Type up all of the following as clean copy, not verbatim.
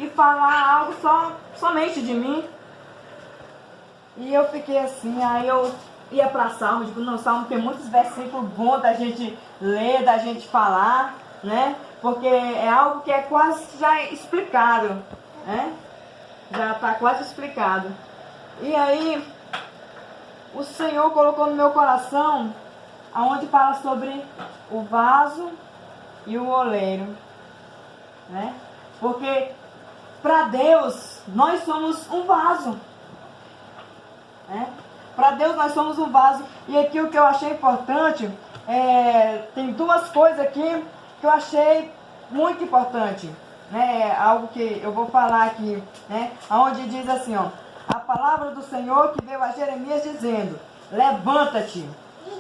e falar algo somente de mim. E eu fiquei assim, aí eu ia para Salmo, digo, não, Salmo tem muitos versículos bons da gente ler, da gente falar, né? Porque é algo que é quase já explicado, né? Já está quase explicado. E aí, o Senhor colocou no meu coração, aonde fala sobre o vaso e o oleiro, né? Porque para Deus, nós somos um vaso, né? Para Deus nós somos um vaso. E aqui o que eu achei importante, tem duas coisas aqui que eu achei muito importante, né? Algo que eu vou falar aqui, né? Onde diz assim, ó, a palavra do Senhor que veio a Jeremias dizendo, levanta-te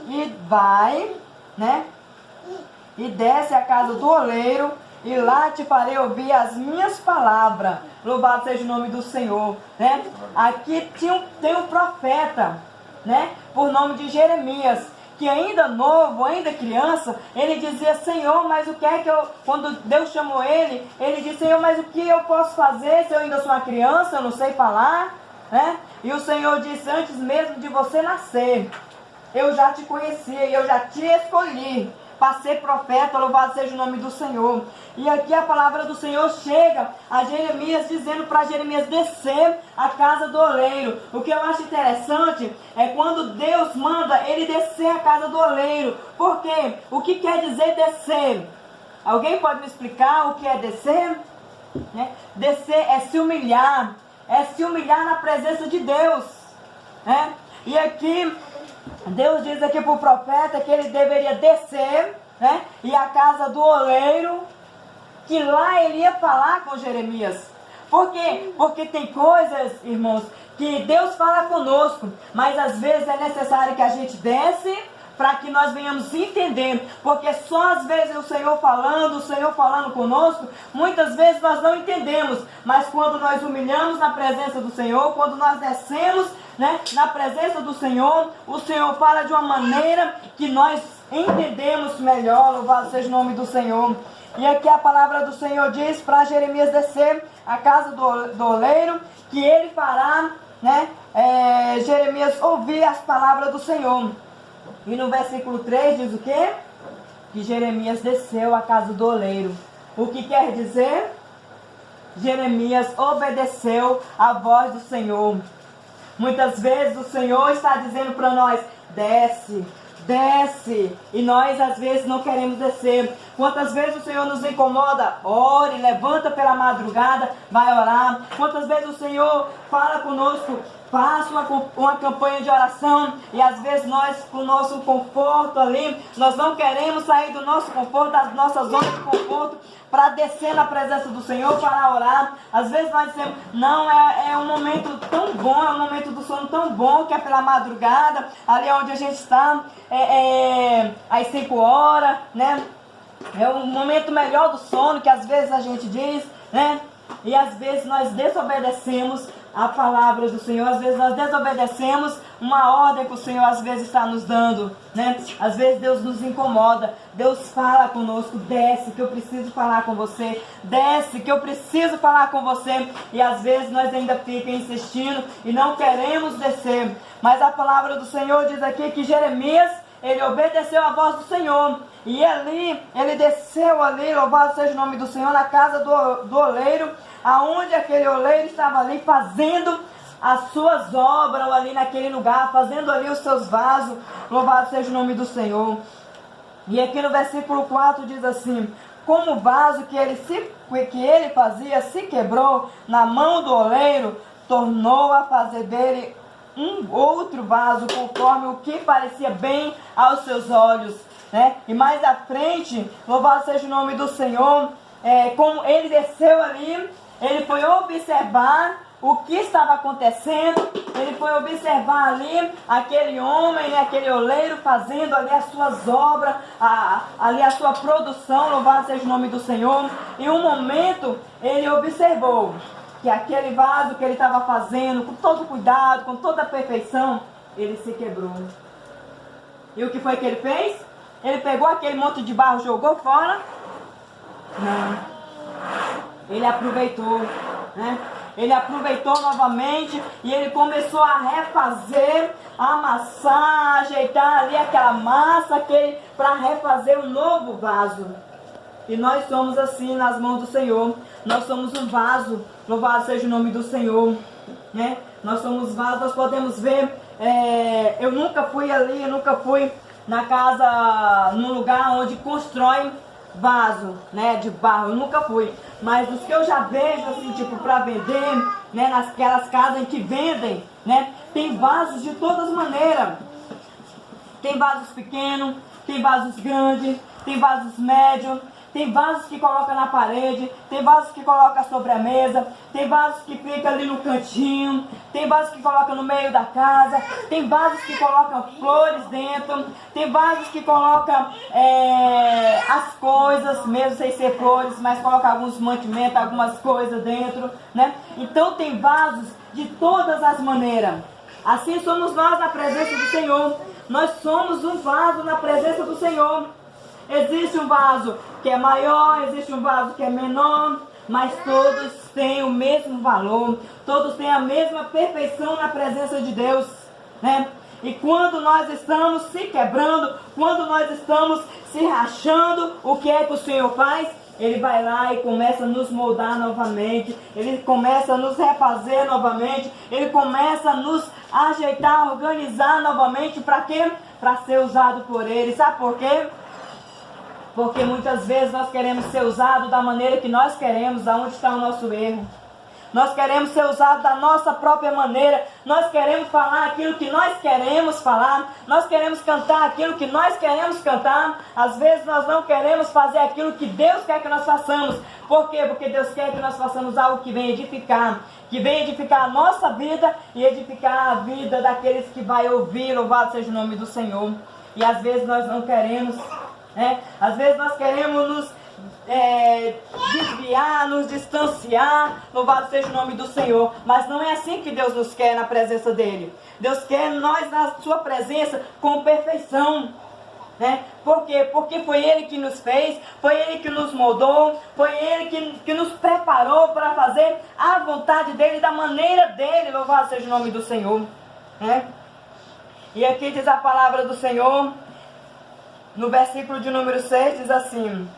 e vai, né? E desce à casa do oleiro, e lá te farei ouvir as minhas palavras. Louvado seja o nome do Senhor, né? Aqui tem um profeta, né? Por nome de Jeremias, que ainda novo, ainda criança, ele dizia, Senhor, mas o que é que eu... Quando Deus chamou ele disse, Senhor, mas o que eu posso fazer se eu ainda sou uma criança, eu não sei falar, né? E o Senhor disse, antes mesmo de você nascer, eu já te conhecia e eu já te escolhi para ser profeta, louvado seja o nome do Senhor. E aqui a palavra do Senhor chega a Jeremias, dizendo para Jeremias descer a casa do oleiro. O que eu acho interessante é quando Deus manda ele descer a casa do oleiro. Por quê? O que quer dizer descer? Alguém pode me explicar o que é descer? Né? Descer é se humilhar na presença de Deus, né? E aqui Deus diz aqui para o profeta que ele deveria descer, né? E a casa do oleiro, que lá ele ia falar com Jeremias. Por quê? Porque tem coisas, irmãos, que Deus fala conosco, mas às vezes é necessário que a gente desce para que nós venhamos entender, porque só às vezes o Senhor falando conosco, muitas vezes nós não entendemos, mas quando nós humilhamos na presença do Senhor, quando nós descemos, né, na presença do Senhor, o Senhor fala de uma maneira que nós entendemos melhor, louvado seja o nome do Senhor. E aqui a palavra do Senhor diz para Jeremias descer a casa do oleiro, que ele fará, né, Jeremias ouvir as palavras do Senhor. E no versículo 3 diz o quê? Que Jeremias desceu à casa do oleiro. O que quer dizer? Jeremias obedeceu à voz do Senhor. Muitas vezes o Senhor está dizendo para nós, desce, desce. E nós às vezes não queremos descer. Quantas vezes o Senhor nos incomoda? Ore, levanta pela madrugada, vai orar. Quantas vezes o Senhor fala conosco? Faça uma campanha de oração, e às vezes nós, com o nosso conforto ali, nós não queremos sair do nosso conforto, das nossas zonas de conforto, para descer na presença do Senhor, para orar. Às vezes nós dizemos, não, é um momento tão bom, é um momento do sono tão bom, que é pela madrugada, ali onde a gente está, às 5 horas, né? É um momento melhor do sono, que às vezes a gente diz, né? E às vezes nós desobedecemos a palavra do Senhor, às vezes nós desobedecemos uma ordem que o Senhor às vezes está nos dando, né? Às vezes Deus nos incomoda, Deus fala conosco, desce que eu preciso falar com você, desce que eu preciso falar com você, e às vezes nós ainda ficamos insistindo e não queremos descer, mas a palavra do Senhor diz aqui que Jeremias, ele obedeceu a voz do Senhor, e ele desceu ali, louvado seja o nome do Senhor, na casa do oleiro, aonde aquele oleiro estava ali fazendo as suas obras ali naquele lugar, fazendo ali os seus vasos, louvado seja o nome do Senhor. E aqui no versículo 4 diz assim, como o vaso que ele fazia se quebrou na mão do oleiro, tornou a fazer dele um outro vaso, conforme o que parecia bem aos seus olhos, né? E mais à frente, louvado seja o nome do Senhor, como ele desceu ali, ele foi observar o que estava acontecendo, ele foi observar ali aquele homem, né, aquele oleiro fazendo ali as suas obras, ali a sua produção, louvado seja o nome do Senhor. Em um momento ele observou que aquele vaso que ele estava fazendo, com todo cuidado, com toda a perfeição, ele se quebrou. E o que foi que ele fez? Ele pegou aquele monte de barro e jogou fora? Não. Ele aproveitou, né? Ele aproveitou novamente e ele começou a refazer, a amassar, ajeitar ali aquela massa para refazer um novo vaso. E nós somos assim nas mãos do Senhor. Nós somos um vaso. Louvado seja o nome do Senhor, né? Nós somos vasos. Nós podemos ver. Eu nunca fui ali, eu nunca fui na casa, num lugar onde constrói vaso, né, de barro. Eu nunca fui. Mas os que eu já vejo, assim, tipo, para vender, né, nasquelas casas em que vendem, né, tem vasos de todas maneiras. Tem vasos pequenos, tem vasos grandes, tem vasos médios, tem vasos que coloca na parede, tem vasos que coloca sobre a mesa, tem vasos que fica ali no cantinho, tem vasos que coloca no meio da casa, tem vasos que colocam flores dentro, tem vasos que colocam as coisas, mesmo sem ser flores, mas coloca alguns mantimentos, algumas coisas dentro, né? Então tem vasos de todas as maneiras. Assim somos nós na presença do Senhor. Nós somos um vaso na presença do Senhor. Existe um vaso que é maior, existe um vaso que é menor, mas todos têm o mesmo valor, todos têm a mesma perfeição na presença de Deus, né? E quando nós estamos se quebrando, quando nós estamos se rachando, o que é que o Senhor faz? Ele vai lá e começa a nos moldar novamente, ele começa a nos refazer novamente, ele começa a nos ajeitar, organizar novamente, para quê? Para ser usado por ele. Sabe por quê? Porque muitas vezes nós queremos ser usados da maneira que nós queremos, aonde está o nosso erro. Nós queremos ser usados da nossa própria maneira. Nós queremos falar aquilo que nós queremos falar. Nós queremos cantar aquilo que nós queremos cantar. Às vezes nós não queremos fazer aquilo que Deus quer que nós façamos. Por quê? Porque Deus quer que nós façamos algo que venha edificar. Que venha edificar a nossa vida e edificar a vida daqueles que vai ouvir. Louvado seja o nome do Senhor. E às vezes nós não queremos. Às vezes nós queremos nos desviar, nos distanciar, louvado seja o nome do Senhor, mas não é assim que Deus nos quer na presença dele. Deus quer nós na sua presença com perfeição, né? Por quê? Porque foi ele que nos fez, foi ele que nos moldou, foi ele que nos preparou para fazer a vontade dele, da maneira dele, louvado seja o nome do Senhor, né? E aqui diz a palavra do Senhor. No versículo de número 6 diz assim: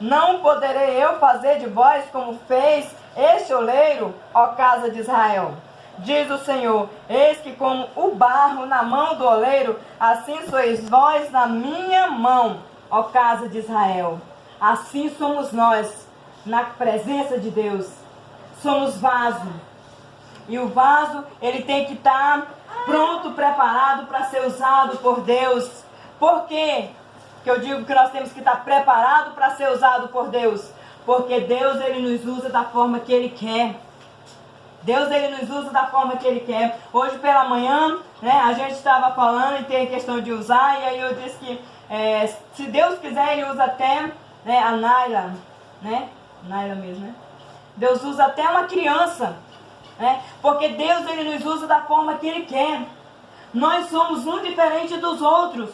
não poderei eu fazer de vós como fez este oleiro, ó casa de Israel. Diz o Senhor: eis que como o barro na mão do oleiro, assim sois vós na minha mão, ó casa de Israel. Assim somos nós na presença de Deus. Somos vaso. E o vaso, ele tem que estar pronto, preparado para ser usado por Deus. Por quê que eu digo que nós temos que estar preparados para ser usado por Deus? Porque Deus, ele nos usa da forma que ele quer. Deus, ele nos usa da forma que ele quer. Hoje pela manhã, né, a gente estava falando e tem a questão de usar, e aí eu disse que se Deus quiser, ele usa até, né, a Naila, né? Naila mesmo, né? Deus usa até uma criança, né? Porque Deus, ele nos usa da forma que ele quer. Nós somos um diferente dos outros.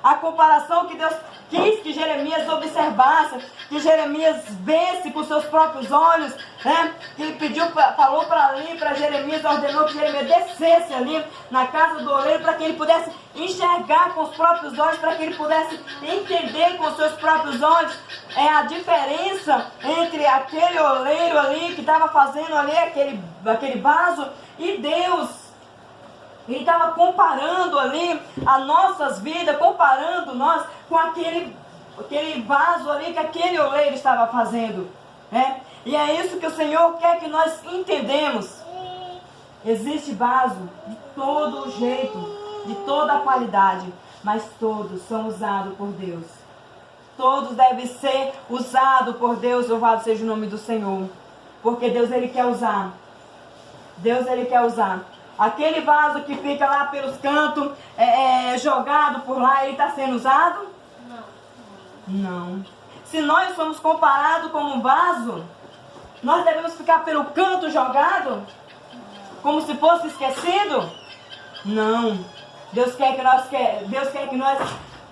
A comparação que Deus quis que Jeremias observasse, que Jeremias visse com seus próprios olhos, né? Que ele pediu, falou para ali, para Jeremias, ordenou que Jeremias descesse ali na casa do oleiro, para que ele pudesse enxergar com os próprios olhos, para que ele pudesse entender com os seus próprios olhos a diferença entre aquele oleiro ali que estava fazendo ali aquele vaso e Deus. Ele estava comparando ali as nossas vidas, comparando nós com aquele vaso ali que aquele oleiro estava fazendo, né? E é isso que o Senhor quer que nós entendemos. Existe vaso de todo jeito, de toda a qualidade, mas todos são usados por Deus. Todos devem ser usados por Deus, louvado seja o nome do Senhor. Porque Deus, ele quer usar. Deus, ele quer usar. Aquele vaso que fica lá pelos cantos, jogado por lá, ele está sendo usado? Não. Se nós somos comparados como um vaso, nós devemos ficar pelo canto jogado? Como se fosse esquecido? Não. Deus quer que nós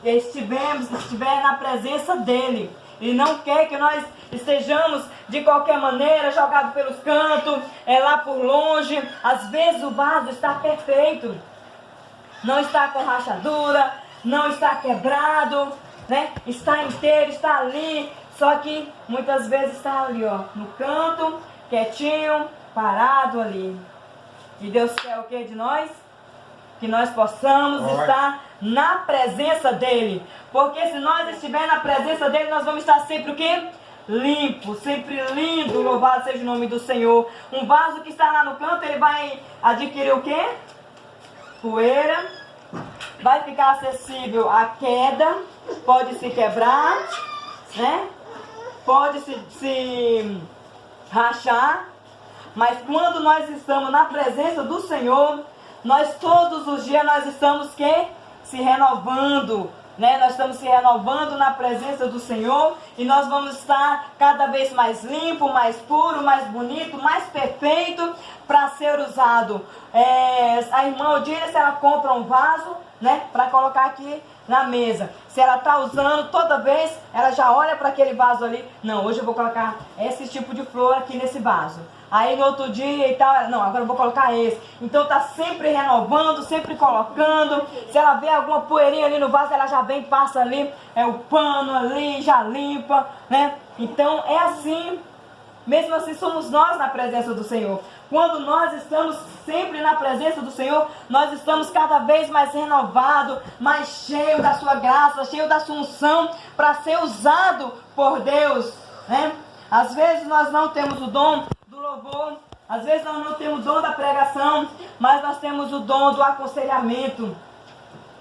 estiver na presença dele. E não quer que nós estejamos de qualquer maneira jogados pelos cantos, lá por longe. Às vezes o vaso está perfeito, não está com rachadura, não está quebrado, né? Está inteiro, está ali. Só que muitas vezes está ali, ó, no canto, quietinho, parado ali. E Deus quer o que de nós? Que nós possamos estar na presença dEle. Porque se nós estivermos na presença dEle, nós vamos estar sempre o quê? Limpo, sempre lindo, louvado seja o nome do Senhor. Um vaso que está lá no canto, ele vai adquirir o quê? Poeira, vai ficar acessível à queda, pode se quebrar, né? Pode se rachar. Mas quando nós estamos na presença do Senhor, nós todos os dias nós estamos se renovando, né? Nós estamos se renovando na presença do Senhor e nós vamos estar cada vez mais limpo, mais puro, mais bonito, mais perfeito para ser usado. A irmã Odília, se ela compra um vaso, né, para colocar aqui na mesa, se ela está usando toda vez, ela já olha para aquele vaso ali, não, hoje eu vou colocar esse tipo de flor aqui nesse vaso. Aí no outro dia e tal, não, agora eu vou colocar esse. Então tá sempre renovando, sempre colocando. Se ela vê alguma poeirinha ali no vaso, ela já vem, passa ali, o pano ali, já limpa, né? Então é assim, mesmo assim somos nós na presença do Senhor. Quando nós estamos sempre na presença do Senhor, nós estamos cada vez mais renovados, mais cheios da sua graça, cheios da sua unção, para ser usado por Deus, né? Às vezes nós não temos o dom do louvor, às vezes nós não temos o dom da pregação, mas nós temos o dom do aconselhamento,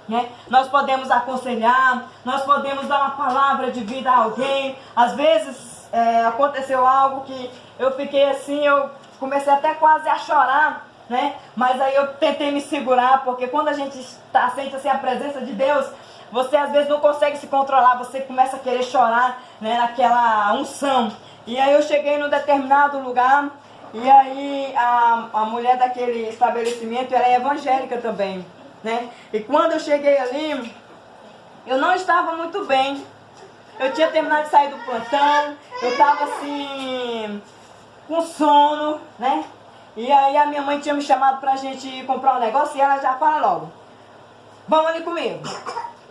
né? Nós podemos aconselhar, nós podemos dar uma palavra de vida a alguém. Às vezes aconteceu algo que eu fiquei assim, eu comecei até quase a chorar, né? Mas aí eu tentei me segurar, porque quando a gente sente assim a presença de Deus, você às vezes não consegue se controlar, você começa a querer chorar, né, naquela unção. E aí eu cheguei num determinado lugar, e aí a mulher daquele estabelecimento, ela é evangélica também, né? E quando eu cheguei ali, eu não estava muito bem. Eu tinha terminado de sair do plantão, eu estava assim, com sono, né? E aí a minha mãe tinha me chamado pra gente comprar um negócio, e ela já fala logo, vamos ali comigo.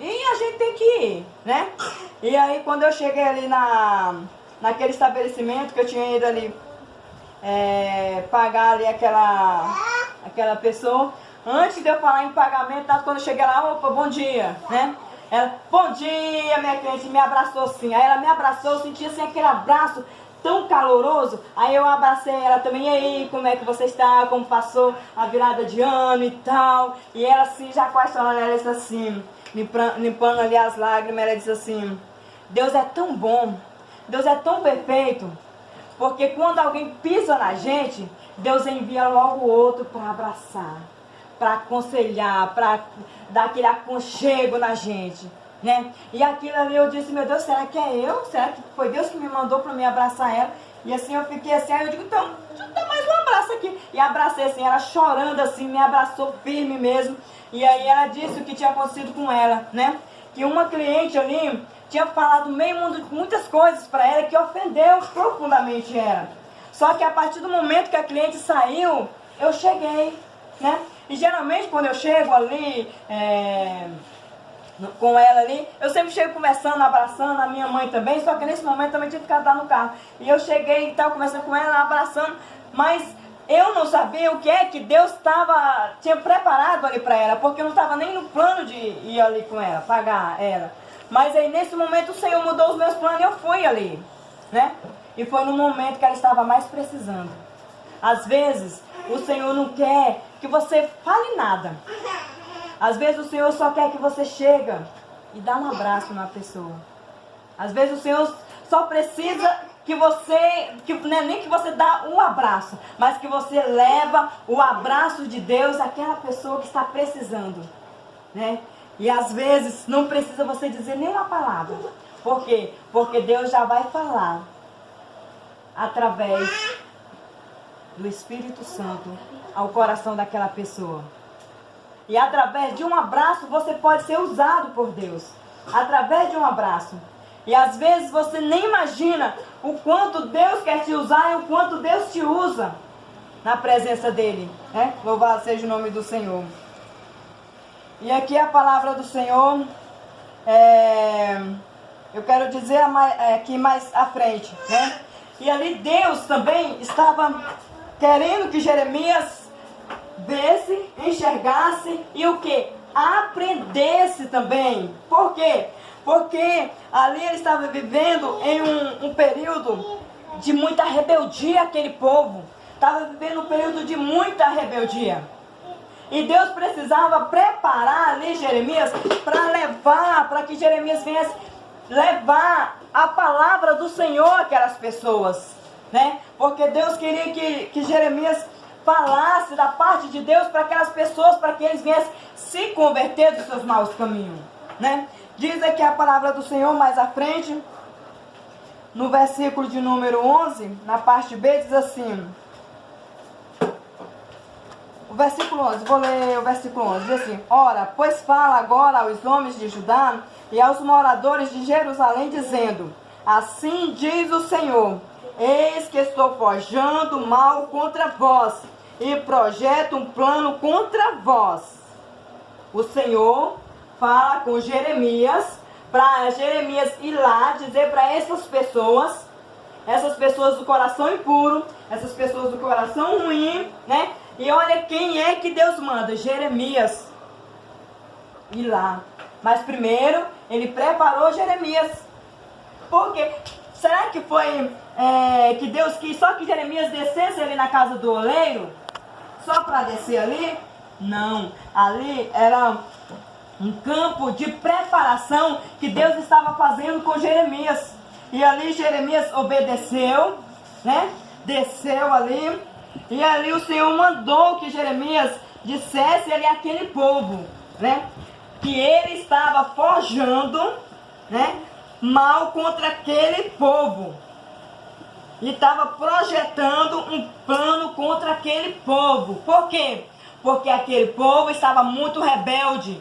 E a gente tem que ir, né? E aí quando eu cheguei ali naquele estabelecimento que eu tinha ido ali pagar ali aquela pessoa, antes de eu falar em pagamento, quando eu cheguei lá, opa, bom dia, né? Ela, bom dia, minha cliente, me abraçou assim. Aí ela me abraçou, eu senti assim aquele abraço tão caloroso. Aí eu abracei ela também, e aí, como é que você está? Como passou a virada de ano e tal? E ela assim, já quase falando, ela disse assim, limpando ali as lágrimas, ela disse assim, Deus é tão bom, Deus é tão perfeito, porque quando alguém pisa na gente, Deus envia logo o outro para abraçar, para aconselhar, para dar aquele aconchego na gente, né? E aquilo ali eu disse, meu Deus, será que é eu? Será que foi Deus que me mandou para me abraçar ela? E assim eu fiquei assim, aí eu digo, então, dá mais um abraço aqui. E abracei assim, ela chorando assim, me abraçou firme mesmo. E aí ela disse o que tinha acontecido com ela, né? Que uma cliente ali tinha falado muitas coisas para ela que ofendeu profundamente ela. Só que a partir do momento que a cliente saiu, eu cheguei, né? E geralmente quando eu chego ali, com ela ali, eu sempre chego conversando, abraçando, a minha mãe também, só que nesse momento também tinha ficado lá no carro. E eu cheguei e tal, conversando com ela, abraçando, mas eu não sabia o que é que Deus tinha preparado ali para ela, porque eu não estava nem no plano de ir ali com ela, pagar ela. Mas aí nesse momento o Senhor mudou os meus planos e eu fui ali, né? E foi no momento que ela estava mais precisando. Às vezes o Senhor não quer que você fale nada. Às vezes o Senhor só quer que você chega e dá um abraço na pessoa. Às vezes o Senhor só precisa que você, não é nem que você dá um abraço, mas que você leva o abraço de Deus àquela pessoa que está precisando, né? E às vezes não precisa você dizer nenhuma palavra. Por quê? Porque Deus já vai falar através do Espírito Santo ao coração daquela pessoa. E através de um abraço você pode ser usado por Deus. Através de um abraço. E às vezes você nem imagina o quanto Deus quer te usar e o quanto Deus te usa na presença dele, né? Louvado seja o nome do Senhor. E aqui a palavra do Senhor, eu quero dizer aqui mais à frente, né? E ali Deus também estava querendo que Jeremias visse, enxergasse e o que? Aprendesse também. Por quê? Porque ali ele estava vivendo em um período de muita rebeldia, aquele povo. Estava vivendo um período de muita rebeldia. E Deus precisava preparar ali Jeremias para que Jeremias viesse levar a palavra do Senhor àquelas pessoas, né? Porque Deus queria que Jeremias falasse da parte de Deus para aquelas pessoas, para que eles viessem se converter dos seus maus caminhos, né? Diz aqui a palavra do Senhor mais à frente, no versículo de número 11, na parte B, diz assim, o versículo 11, vou ler o versículo 11, diz assim: ora, pois fala agora aos homens de Judá e aos moradores de Jerusalém, dizendo, assim diz o Senhor, eis que estou forjando mal contra vós, e projeto um plano contra vós. O Senhor fala com Jeremias, para Jeremias ir lá dizer para essas pessoas do coração impuro, essas pessoas do coração ruim, né? E olha quem é que Deus manda, Jeremias ir lá. Mas primeiro ele preparou Jeremias. Porque será que foi que Deus quis só que Jeremias descesse ali na casa do oleiro? Só para descer ali? Não, ali era um campo de preparação que Deus estava fazendo com Jeremias. E ali Jeremias obedeceu, né? Desceu ali. E ali o Senhor mandou que Jeremias dissesse ali àquele povo, né? Que ele estava forjando, né? Mal contra aquele povo. E estava projetando um plano contra aquele povo. Por quê? Porque aquele povo estava muito rebelde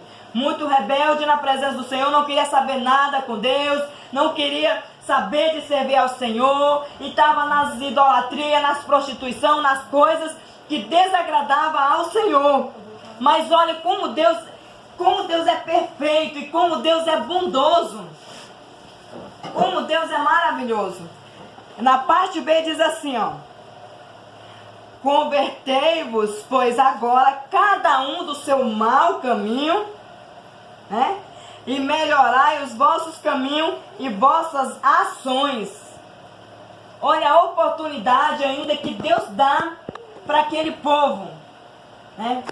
na presença do Senhor, não queria saber nada com Deus, não queria saber de servir ao Senhor, e estava nas idolatrias, nas prostituição, nas coisas que desagradavam ao Senhor. Mas olha como Deus é perfeito e como Deus é bondoso, como Deus é maravilhoso. Na parte B diz assim, ó: convertei-vos, pois agora cada um do seu mau caminho, né? E melhorai os vossos caminhos e vossas ações. Olha a oportunidade ainda que Deus dá para aquele povo, né?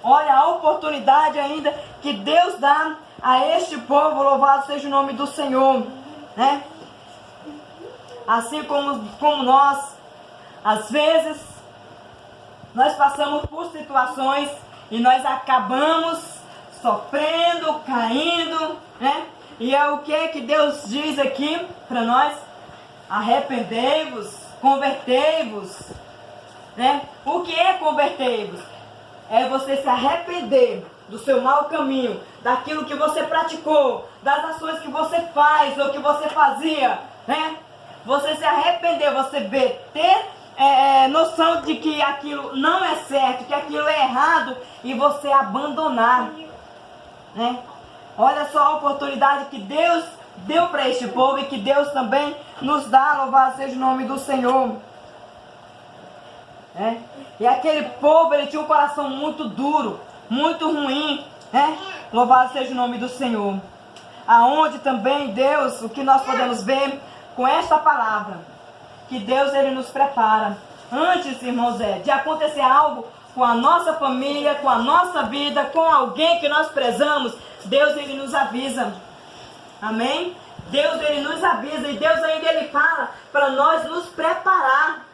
Olha a oportunidade ainda que Deus dá a este povo, louvado seja o nome do Senhor, né? Assim como nós, às vezes, nós passamos por situações e nós acabamos sofrendo, caindo, né? E é o que Deus diz aqui para nós? Arrependei-vos, convertei-vos, né? O que é convertei-vos? É você se arrepender do seu mau caminho, daquilo que você praticou, das ações que você faz ou que você fazia, né? Você se arrepender, você ter noção de que aquilo não é certo, que aquilo é errado e você abandonar, né? Olha só a oportunidade que Deus deu para este povo e que Deus também nos dá, louvado seja o nome do Senhor. E aquele povo, ele tinha um coração muito duro, muito ruim, né? Louvado seja o nome do Senhor. Aonde também Deus, o que nós podemos ver com esta palavra, que Deus ele nos prepara. Antes, irmãos, de acontecer algo com a nossa família, com a nossa vida, com alguém que nós prezamos, Deus ele nos avisa. Amém? Deus ele nos avisa e Deus ainda ele fala para nós nos preparar.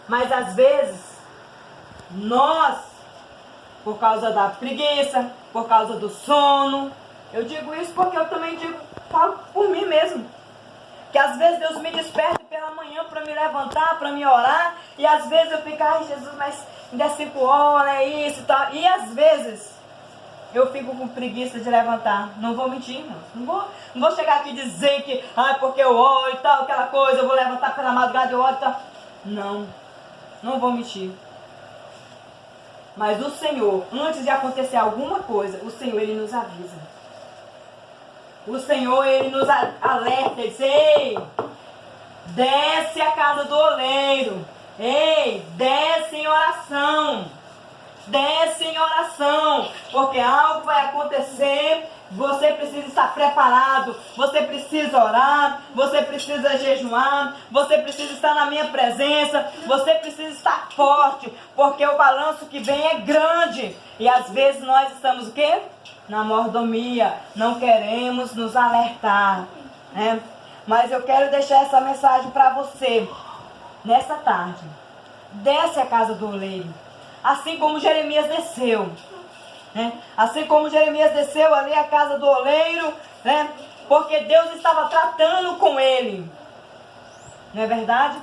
Mas às vezes, nós, por causa da preguiça, por causa do sono, eu digo isso porque eu também falo por mim mesmo. Que às vezes Deus me desperta pela manhã para me levantar, para me orar. E às vezes eu fico, ai Jesus, mas ainda é 5 horas, é isso e tal. E às vezes eu fico com preguiça de levantar. Não vou mentir, irmãos. Não vou chegar aqui e dizer que, porque eu oro e tal, aquela coisa, eu vou levantar pela madrugada, eu oro e tal. Não vou mentir. Mas o Senhor, antes de acontecer alguma coisa, o Senhor, Ele nos avisa. O Senhor, Ele nos alerta, Ele diz, ei, desce a casa do oleiro. Ei, desce em oração. Desce em oração, porque algo vai acontecer. Você precisa estar preparado, você precisa orar, você precisa jejuar, você precisa estar na minha presença, você precisa estar forte, porque o balanço que vem é grande. E às vezes nós estamos o quê? Na mordomia, não queremos nos alertar, né? Mas eu quero deixar essa mensagem para você nessa tarde. Desce a casa do oleiro. Assim como Jeremias desceu, né? Assim como Jeremias desceu ali à casa do oleiro, né? Porque Deus estava tratando com ele. Não é verdade?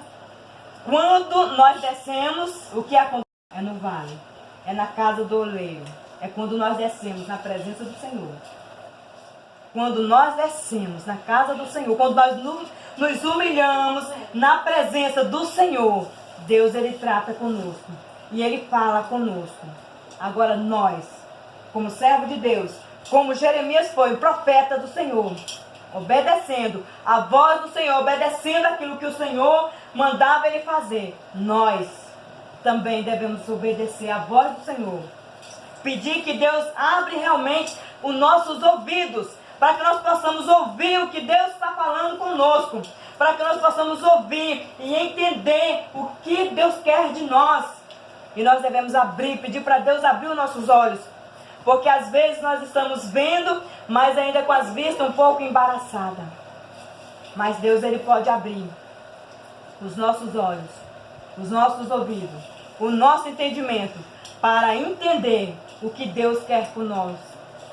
Quando nós descemos, o que acontece? É no vale, é na casa do oleiro. É quando nós descemos na presença do Senhor. Quando nós descemos na casa do Senhor, quando nós nos humilhamos na presença do Senhor, Deus, Ele trata conosco. E Ele fala conosco. Agora nós, como servo de Deus, como Jeremias foi, profeta do Senhor, obedecendo a voz do Senhor, obedecendo aquilo que o Senhor mandava Ele fazer, nós também devemos obedecer a voz do Senhor. Pedir que Deus abra realmente os nossos ouvidos, para que nós possamos ouvir o que Deus está falando conosco, para que nós possamos ouvir e entender o que Deus quer de nós. E nós devemos pedir para Deus abrir os nossos olhos. Porque às vezes nós estamos vendo, mas ainda com as vistas um pouco embaraçadas. Mas Deus, Ele pode abrir os nossos olhos, os nossos ouvidos, o nosso entendimento, para entender o que Deus quer por nós,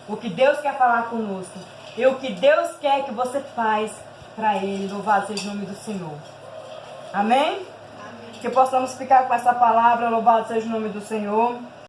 o que Deus quer falar conosco, e o que Deus quer que você faz para Ele. Louvado seja o nome do Senhor. Amém? Que possamos ficar com essa palavra, louvado seja o nome do Senhor.